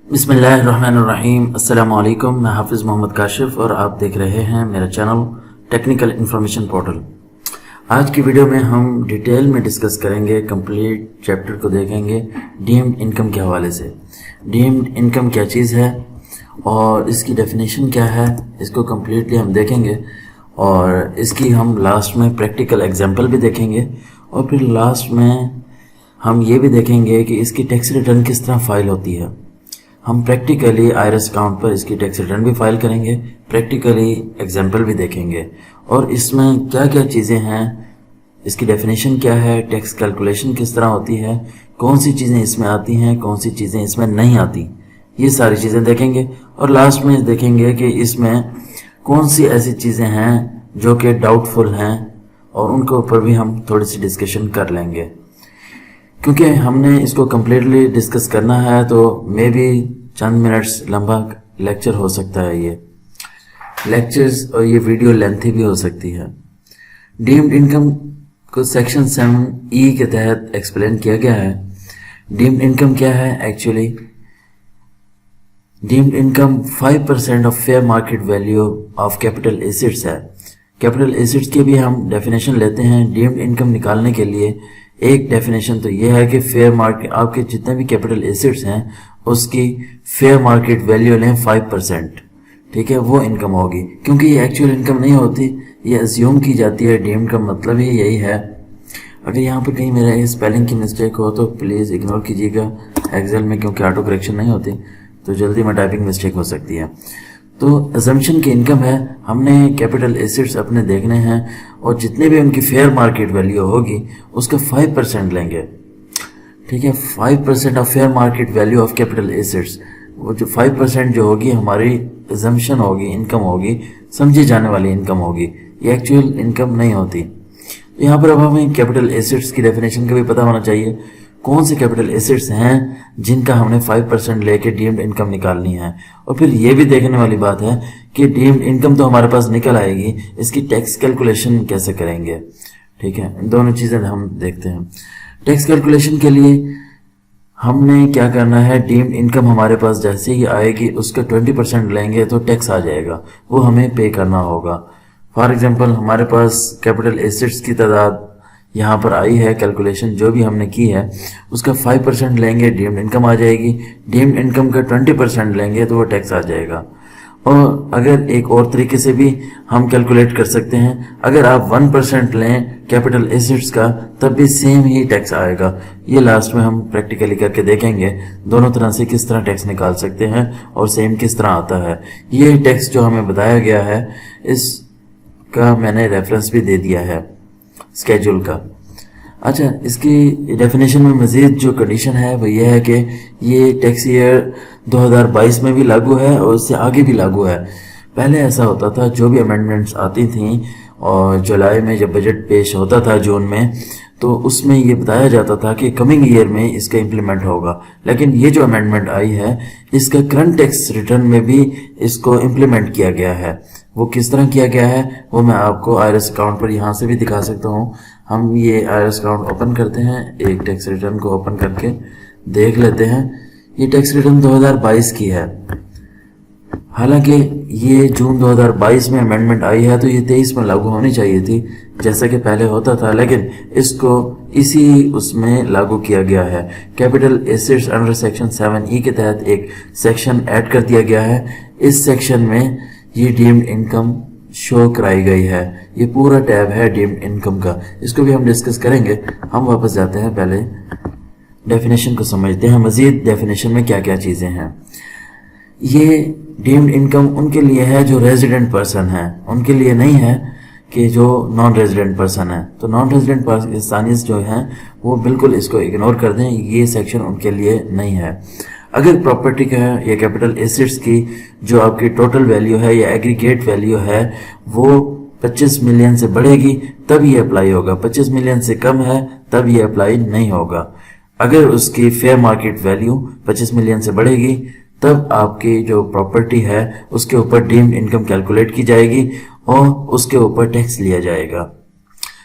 बिस्मिल्लाहिर्रहमानिर्रहीम। अस्सलाम वालेकुम। मैं हाफिज़ मोहम्मद काशिफ और आप देख रहे हैं मेरा चैनल टेक्निकल इन्फॉर्मेशन पोर्टल। आज की वीडियो में हम डिटेल में डिस्कस करेंगे, कंप्लीट चैप्टर को देखेंगे डीम्ड इनकम के हवाले से। डीम्ड इनकम क्या चीज़ है और इसकी डेफिनेशन क्या है, इसको कम्प्लीटली हम देखेंगे और इसकी हम लास्ट में प्रैक्टिकल एग्जाम्पल भी देखेंगे और फिर लास्ट में हम ये भी देखेंगे कि इसकी टैक्स रिटर्न किस तरह फाइल होती है। हम प्रैक्टिकली आईआरएस अकाउंट पर इसकी टैक्स रिटर्न भी फाइल करेंगे, प्रैक्टिकली एग्जाम्पल भी देखेंगे और इसमें क्या क्या चीज़ें हैं, इसकी डेफिनेशन क्या है, टैक्स कैलकुलेशन किस तरह होती है, कौन सी चीज़ें इसमें आती हैं, कौन सी चीज़ें इसमें नहीं आती, ये सारी चीज़ें देखेंगे। और लास्ट में देखेंगे कि इसमें कौन सी ऐसी चीज़ें हैं जो कि डाउटफुल हैं और उनके ऊपर भी हम थोड़ी सी डिस्कशन कर लेंगे। क्योंकि हमने इसको कम्प्लीटली डिस्कस करना है तो मे भी चंद मिनट्स लंबा लेक्चर हो सकता है ये लेक्चर्स, और ये वीडियो लेंथी भी हो सकती है। डीम्ड इनकम को सेक्शन 7E के तहत एक्सप्लेन किया गया है। डीम्ड इनकम क्या है actually? Deemed income 5% of fair market value of capital assets है। कैपिटल एसेट्स की भी हम डेफिनेशन लेते हैं। डीम्ड इनकम निकालने के लिए एक डेफिनेशन तो यह है कि फेयर मार्केट, आपके जितने भी कैपिटल एसेट्स हैं उसकी फेयर मार्केट वैल्यू लें 5%, ठीक है, वो इनकम होगी। क्योंकि ये एक्चुअल इनकम नहीं होती, ये अज्यूम की जाती है। डीम्ड का मतलब ही यही है। अगर यहाँ पर कहीं मेरा स्पेलिंग की मिस्टेक हो तो प्लीज़ इग्नोर कीजिएगा एक्सेल में, क्योंकि ऑटो करेक्शन नहीं होती तो जल्दी में टाइपिंग मिस्टेक हो सकती है। तो अजम्पशन की इनकम है, हमने कैपिटल एसेट्स अपने देखने हैं और जितने भी उनकी फेयर मार्केट वैल्यू होगी उसका 5% लेंगे, ठीक है। 5% of fair market value of capital assets, वो जो 5% जो होगी हमारी अजम्पशन होगी, इनकम होगी, समझी जाने वाली इनकम होगी, ये एक्चुअल इनकम नहीं होती। यहाँ पर अब हमें कैपिटल एसेट्स की डेफिनेशन का भी पता होना चाहिए। कौन से कैपिटल एसेट्स हैं जिनका हमने 5% लेके डीम्ड इनकम निकालनी है। और फिर ये भी देखने वाली बात है कि डीम्ड इनकम तो हमारे पास निकल आएगी, इसकी टैक्स कैलकुलेशन कैसे करेंगे, ठीक है। इन दोनों चीज़ें हम देखते हैं। टैक्स कैलकुलेशन के लिए हमने क्या करना है, डीम्ड इनकम हमारे पास जैसे ही आएगी उसका 20% लेंगे तो टैक्स आ जाएगा, वो हमें पे करना होगा। फॉर एग्जाम्पल हमारे पास कैपिटल एसेट्स की तादाद यहाँ पर आई है, कैलकुलेशन जो भी हमने की है उसका 5% लेंगे, डीम्ड इनकम आ जाएगी। डीम्ड इनकम का 20% लेंगे तो वो टैक्स आ जाएगा। और अगर एक और तरीके से भी हम कैलकुलेट कर सकते हैं, अगर आप 1% लें कैपिटल एसेट्स का तब भी सेम ही टैक्स आएगा। ये लास्ट में हम प्रैक्टिकली करके देखेंगे दोनों तरह से किस तरह टैक्स निकाल सकते हैं और सेम किस तरह आता है। ये टैक्स जो हमें बताया गया है इसका मैंने रेफरेंस भी दे दिया है स्केड्यूल का। अच्छा, इसकी डेफिनेशन में मज़ीद जो कंडीशन है वो ये है कि ये टैक्स ईयर 2022 में भी लागू है और उससे आगे भी लागू है। पहले ऐसा होता था, जो भी अमेंडमेंट्स आती थी और जुलाई में जब बजट पेश होता था जून में, तो उसमें ये बताया जाता था कि कमिंग ईयर में इसका इम्प्लीमेंट होगा। लेकिन ये जो अमेंडमेंट आई है इसका करंट टैक्स रिटर्न में भी इसको इम्प्लीमेंट किया गया है। वो किस तरह किया गया है वो मैं आपको आईआरएस अकाउंट पर यहाँ से भी दिखा सकता हूँ। हम ये आईआरएस अकाउंट ओपन करते हैं, एक टैक्स रिटर्न को ओपन करके देख लेते हैं। ये टैक्स रिटर्न 2022 की है। हालांकि ये जून 2022 में अमेंडमेंट आई है तो ये 23 में लागू होनी चाहिए थी जैसा कि पहले होता था, लेकिन इसको इसी उसमें लागू किया गया है। Capital assets under section 7E के तहत एक सेक्शन ऐड कर दिया गया है। इस सेक्शन में ये डीम्ड इनकम शो कराई गई है। ये पूरा टैब है डीम्ड इनकम का, इसको भी हम डिस्कस करेंगे। हम वापस जाते हैं, पहले डेफिनेशन को समझते हैं, मजीद डेफिनेशन में क्या क्या चीज़ें हैं। ये डीम्ड इनकम उनके लिए है जो रेजिडेंट पर्सन है, उनके लिए नहीं है कि जो नॉन रेजिडेंट पर्सन है। तो नॉन रेजिडेंट पाकिस्तानीज जो हैं वो बिल्कुल इसको इग्नोर कर दें, ये सेक्शन उनके लिए नहीं है। अगर प्रॉपर्टी का या कैपिटल एसेट्स की जो आपकी टोटल वैल्यू है या एग्रीगेट वैल्यू है वो 25 मिलियन से बढ़ेगी तब ये अप्लाई होगा, 25 मिलियन से कम है तब ये अप्लाई नहीं होगा। अगर उसकी फेयर मार्केट वैल्यू 25 मिलियन से बढ़ेगी तब आपकी जो प्रॉपर्टी है उसके ऊपर डीम्ड इनकम कैलकुलेट की जाएगी और उसके ऊपर टैक्स लिया जाएगा।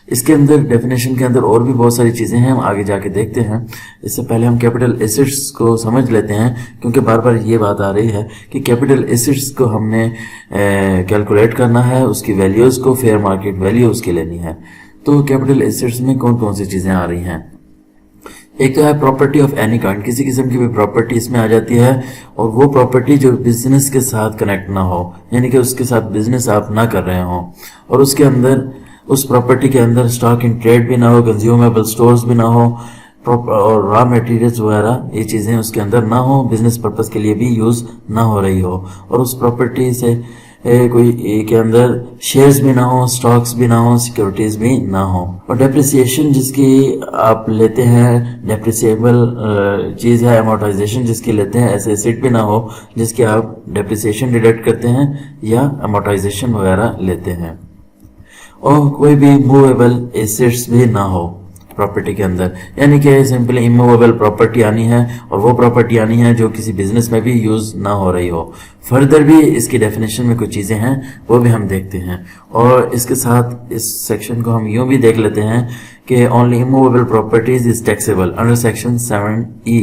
इसके अंदर डेफिनेशन के अंदर और भी बहुत सारी चीज़ें हैं, हम आगे जाके देखते हैं। इससे पहले हम कैपिटल एसेट्स को समझ लेते हैं, क्योंकि बार बार ये बात आ रही है कि कैपिटल एसेट्स को हमने कैलकुलेट करना है, उसकी वैल्यूज़ को फेयर मार्केट वैल्यू उसकी लेनी है। तो कैपिटल एसेट्स में कौन कौन सी चीज़ें आ रही हैं? एक तो है प्रॉपर्टी ऑफ एनी काइंड, किसी किस्म की भी प्रॉपर्टी इसमें आ जाती है, और वो प्रॉपर्टी जो बिजनेस के साथ कनेक्ट ना हो, यानी कि उसके साथ बिजनेस आप ना कर रहे हो, और उसके अंदर उस प्रॉपर्टी के अंदर स्टॉक इन ट्रेड भी ना हो, कंज्यूमेबल स्टोर्स भी ना हो, और रॉ मटेरियल्स वगैरह ये चीज़ें उसके अंदर ना हो, बिजनेस पर्पस के लिए भी यूज़ ना हो रही हो, और उस प्रॉपर्टी से कोई के अंदर शेयर्स भी ना हो, स्टॉक्स भी ना हो, सिक्योरिटीज भी ना हो। और डेप्रिसिएशन जिसकी आप लेते हैं, डेप्रिसिएबल चीज़ है, अमोर्टाइजेशन जिसकी लेते हैं, ऐसे एसेट भी ना हो जिसकी आप डेप्रिसिएशन डिडक्ट करते हैं या अमोर्टाइजेशन वगैरह लेते हैं, और कोई भी मूवेबल एसेट्स भी ना हो प्रॉपर्टी के अंदर, यानी कि सिंपली इमूवेबल प्रॉपर्टी आनी है, और वो प्रॉपर्टी आनी है जो किसी बिजनेस में भी यूज ना हो रही हो। फर्दर भी इसकी डेफिनेशन में कुछ चीज़ें हैं, वो भी हम देखते हैं, और इसके साथ इस सेक्शन को हम यूं भी देख लेते हैं कि only immovable properties is taxable under section 7E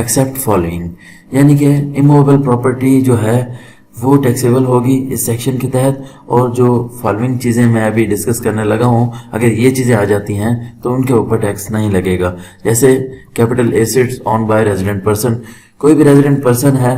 except following, यानी कि इमूवेबल प्रॉपर्टी जो है वो टैक्सेबल होगी इस सेक्शन के तहत, और जो फॉलोइंग चीज़ें मैं अभी डिस्कस करने लगा हूँ, अगर ये चीज़ें आ जाती हैं तो उनके ऊपर टैक्स नहीं लगेगा। जैसे capital assets on by resident person, कोई भी रेजिडेंट पर्सन है,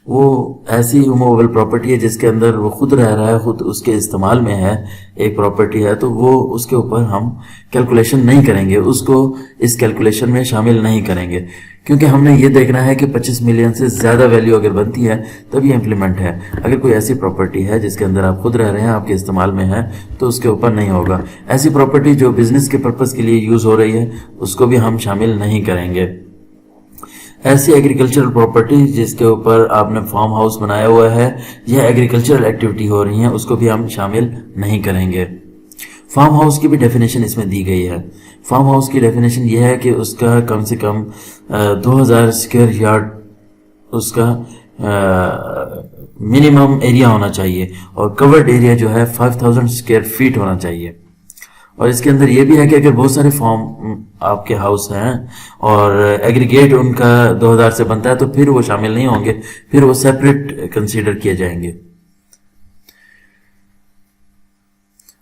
वो ऐसी मूवेबल प्रॉपर्टी है जिसके अंदर वो खुद रह रहा है, खुद उसके इस्तेमाल में है, एक प्रॉपर्टी है, तो वो उसके ऊपर हम कैलकुलेशन नहीं करेंगे, उसको इस कैलकुलेशन में शामिल नहीं करेंगे, क्योंकि हमने ये देखना है कि 25 मिलियन से ज़्यादा वैल्यू अगर बनती है तब ये इम्प्लीमेंट है। अगर कोई ऐसी प्रॉपर्टी है जिसके अंदर आप खुद रह रहे हैं, आपके इस्तेमाल में है, तो उसके ऊपर नहीं होगा। ऐसी प्रॉपर्टी जो बिजनेस के पर्पज़ के लिए यूज़ हो रही है, उसको भी हम शामिल नहीं करेंगे। ऐसी एग्रीकल्चरल प्रॉपर्टी जिसके ऊपर आपने फार्म हाउस बनाया हुआ है या एग्रीकल्चरल एक्टिविटी हो रही है, उसको भी हम शामिल नहीं करेंगे। फार्म हाउस की भी डेफिनेशन इसमें दी गई है। फार्म हाउस की डेफिनेशन यह है कि उसका कम से कम 2000 स्क्वायर यार्ड उसका मिनिमम एरिया होना चाहिए, और कवर्ड एरिया जो है 5000 स्क्वायर फीट होना चाहिए। और इसके अंदर ये भी है कि अगर बहुत सारे फार्म आपके हाउस हैं और एग्रीगेट उनका 2000 से बनता है, तो फिर वो शामिल नहीं होंगे, फिर वो सेपरेट कंसीडर किए जाएंगे।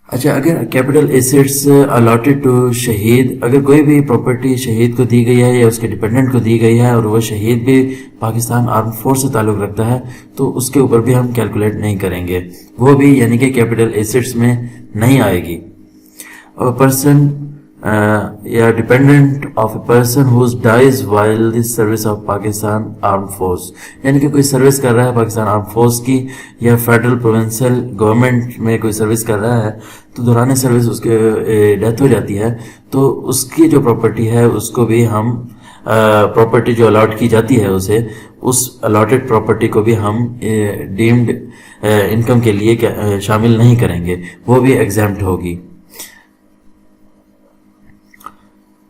अच्छा, अगर कैपिटल एसेट्स अलॉटेड टू शहीद, अगर कोई भी प्रॉपर्टी शहीद को दी गई है या उसके डिपेंडेंट को दी गई है, और वो शहीद भी पाकिस्तान आर्म फोर्स से ताल्लुक़ रखता है, तो उसके ऊपर भी हम कैलकुलेट नहीं करेंगे, वो भी यानी कि कैपिटल एसेट्स में नहीं आएगी। पर्सन या dependent of a person whose dies while the service of Pakistan arm force, यानी कि कोई सर्विस कर रहा है पाकिस्तान आर्म फोर्स की, या फेडरल प्रोविंशियल गवर्नमेंट में कोई सर्विस कर रहा है, तो दौरान सर्विस उसके डेथ हो जाती है, तो उसकी जो प्रॉपर्टी है उसको भी हम प्रॉपर्टी जो अलॉट की जाती है उसे, उस अलॉटेड प्रॉपर्टी को भी हम डीम्ड इनकम के लिए शामिल नहीं करेंगे, वो भी एग्जैम्प्ट होगी।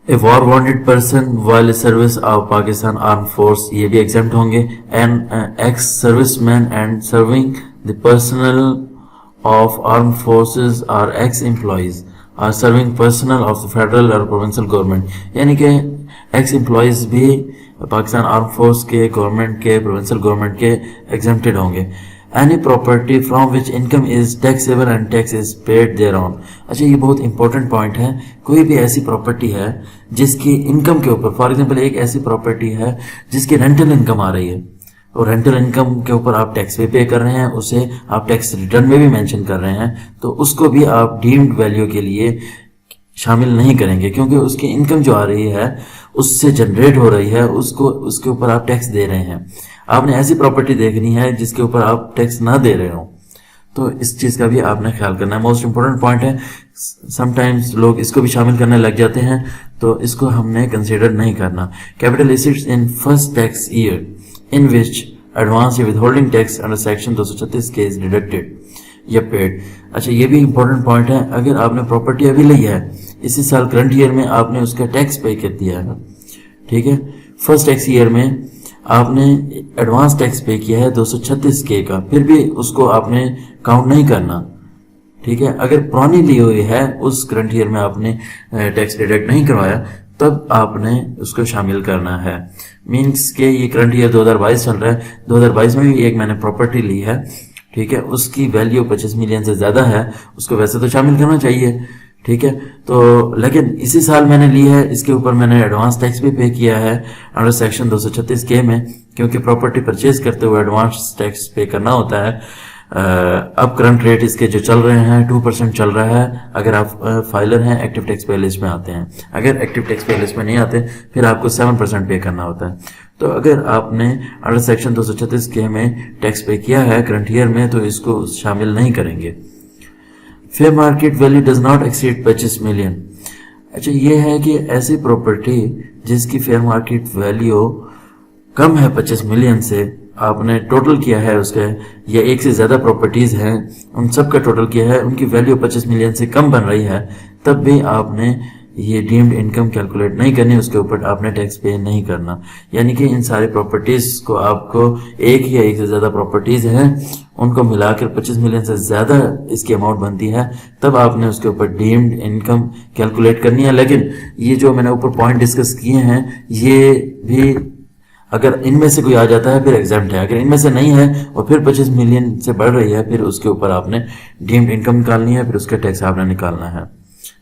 A war wanted person while service of Pakistan arm force, ये भी एग्जाम्प्ट होंगे। And ex serviceman and serving the personnel of arm forces or ex employees or serving personnel of the federal और प्रोविंशियल गवर्नमेंट, यानी कि ex employees भी Pakistan arm force के, government के, provincial government के एग्जेम्प्टेड होंगे। Any property from which income is taxable and tax is paid thereon. अच्छा, ये बहुत इंपॉर्टेंट पॉइंट है। कोई भी ऐसी प्रॉपर्टी है जिसकी इनकम के ऊपर, फॉर एग्जांपल एक ऐसी प्रॉपर्टी है जिसकी रेंटल इनकम आ रही है, और रेंटल इनकम के ऊपर आप टैक्स भी पे कर रहे हैं, उसे आप टैक्स रिटर्न में भी मेंशन कर रहे हैं, तो उसको भी आप डीम्ड वैल्यू के लिए शामिल नहीं करेंगे, क्योंकि उसकी इनकम जो आ रही है उससे जनरेट हो रही है, उसको उसके ऊपर आप टैक्स दे रहे हैं। आपने ऐसी प्रॉपर्टी देखनी है जिसके ऊपर आप टैक्स ना दे रहे हो, तो इस चीज़ का भी आपने ख्याल करना है। मोस्ट इंपॉर्टेंट पॉइंट है, समटाइम्स लोग इसको भी शामिल करने लग जाते हैं, तो इसको हमने कंसीडर नहीं करना। Capital assets in first tax year in which advance या विदहोल्डिंग टैक्स अंडर सेक्शन 236 के इज डिडक्टेड या पेड। अच्छा, ये भी इंपॉर्टेंट पॉइंट है। अगर आपने प्रॉपर्टी अभी ली है, इसी साल करंट ईयर में आपने उसका टैक्स पे कर दिया है, ठीक है, फर्स्ट टैक्स ईयर में आपने एडवांस टैक्स पे किया है 236 के का, फिर भी उसको आपने काउंट नहीं करना, ठीक है। अगर पुरानी ली हुई है, उस करंट ईयर में आपने टैक्स डिडक्ट नहीं करवाया, तब आपने उसको शामिल करना है। मीन्स के ये करंट ईयर 2022 चल रहा है, 2022 में भी एक मैंने प्रॉपर्टी ली है, ठीक है, उसकी वैल्यू 25 मिलियन से ज़्यादा है, उसको वैसे तो शामिल करना चाहिए, ठीक है। तो लेकिन इसी साल मैंने ली है, इसके ऊपर मैंने एडवांस टैक्स भी पे किया है अंडर सेक्शन 236 के में, क्योंकि प्रॉपर्टी परचेज करते हुए एडवांस टैक्स पे करना होता है। अब करंट रेट इसके जो चल रहे हैं 2% चल रहा है, अगर आप फाइलर हैं, एक्टिव टैक्स पे लिस्ट में आते हैं। अगर एक्टिव टैक्स पे लिस्ट में नहीं आते, फिर आपको 7% पे करना होता है। तो अगर आपने अंडर सेक्शन 236 के में टैक्स पे किया है करंट ईयर में, तो इसको शामिल नहीं करेंगे। Fair market value does not exceed 25 million. अच्छा, ये है कि ऐसी प्रॉपर्टी जिसकी फेयर मार्केट वैल्यू कम है 25 मिलियन से, आपने टोटल किया है उसका, या एक से ज़्यादा प्रॉपर्टीज़ हैं, उन सब का टोटल किया है, उनकी वैल्यू 25 मिलियन से कम बन रही है, तब भी आपने ये डीम्ड इनकम कैलकुलेट नहीं करनी, उसके ऊपर आपने टैक्स पे नहीं करना। यानी कि इन सारी प्रॉपर्टीज़ को आपको, एक या एक से ज़्यादा प्रॉपर्टीज़ हैं, उनको मिलाकर 25 मिलियन से ज़्यादा इसकी अमाउंट बनती है, तब आपने उसके ऊपर डीम्ड इनकम कैलकुलेट करनी है। लेकिन ये जो मैंने ऊपर पॉइंट डिस्कस किए हैं, ये भी अगर इनमें से कोई आ जाता है फिर एग्जाम्प्ट है, अगर इनमें से नहीं है और फिर 25 मिलियन से बढ़ रही है, फिर उसके ऊपर आपने डीम्ड इनकम निकालनी है, फिर उसका टैक्स आपने निकालना है,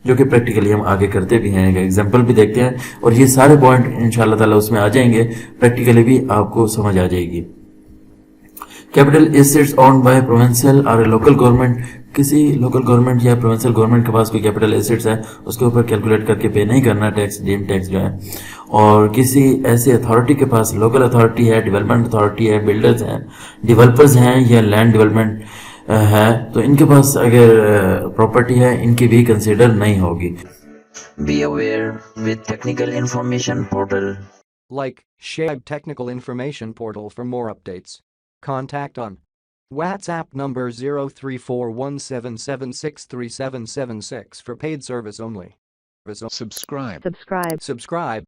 जो कि प्रैक्टिकली हम आगे करते भी हैं, एग्जाम्पल भी देखते हैं, और ये सारे पॉइंट इंशाल्लाह ताला उसमें आ जाएंगे, प्रैक्टिकली भी आपको समझ आ जाएगी। Capital assets owned by provincial और लोकल गवर्नमेंट, किसी लोकल गवर्नमेंट या प्रोविंशियल गवर्नमेंट के पास कोई कैपिटल एसेट्स है, उसके ऊपर कैलकुलेट करके पे नहीं करना टैक्स, डीम टैक्स जो है। और किसी ऐसे अथॉरिटी के पास, लोकल अथॉरिटी है, डेवलपमेंट अथॉरिटी है, बिल्डर्स हैं, डेवलपर्स हैं, या लैंड डेवलपमेंट है, तो इनके पास अगर प्रॉपर्टी है, इनकी भी कंसिडर नहीं होगी। Be aware with technical information portal. Like, share technical information portal for more updates. Contact on WhatsApp number 034177637776 for paid service only. Subscribe.